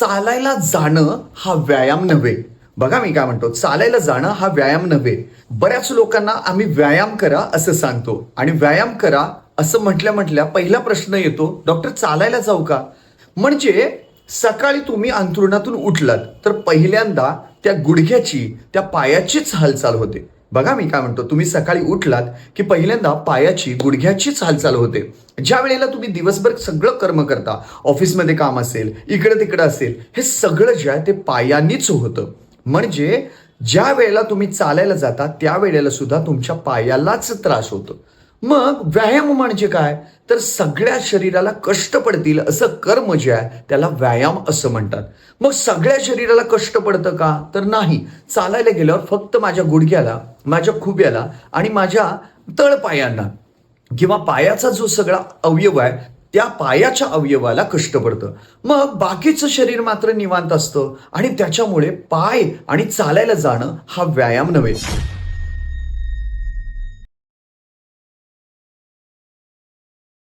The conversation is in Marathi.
चालायला जाणं हा व्यायाम नव्हे. बघा मी काय म्हणतो, चालायला जाणं हा व्यायाम नव्हे. बऱ्याच लोकांना आम्ही व्यायाम करा असं सांगतो आणि व्यायाम करा असं म्हटल्या म्हटल्या पहिला प्रश्न येतो, डॉक्टर चालायला जाऊ का? म्हणजे सकाळी तुम्ही अंथरुणातून उठलात तर पहिल्यांदा त्या गुडघ्याची त्या पायाचीच हालचाल होते. बघा मी काय म्हणतो, तुम्ही सकाळी उठलात की पहिल्यांदा पायाची गुडघ्याचीच हालचाल होते. ज्या वेळेला तुम्ही दिवसभर सगळं कर्म करता, ऑफिसमध्ये काम असेल, इकडे तिकडे असेल, हे सगळं जे आहे ते पायांनीच होतं. म्हणजे ज्या वेळेला तुम्ही चालायला जाता त्या वेळेला सुद्धा तुमच्या पायालाच त्रास होतो. मग व्यायाम म्हणजे काय? तर सगळ्या शरीराला कष्ट पडतील असं कर्म जे आहे त्याला व्यायाम असं म्हणतात. मग सगळ्या शरीराला कष्ट पडतं का? तर नाही. चालायला गेल्यावर फक्त माझ्या गुडघ्याला, माझ्या खुब्याला आणि माझ्या तळपायांना किंवा पायाचा जो सगळा अवयव आहे त्या पायाच्या अवयवाला कष्ट पडतं. मग बाकीचं शरीर मात्र निवांत असतं आणि त्याच्यामुळे पाय आणि चालायला जाणं हा व्यायाम नव्हे.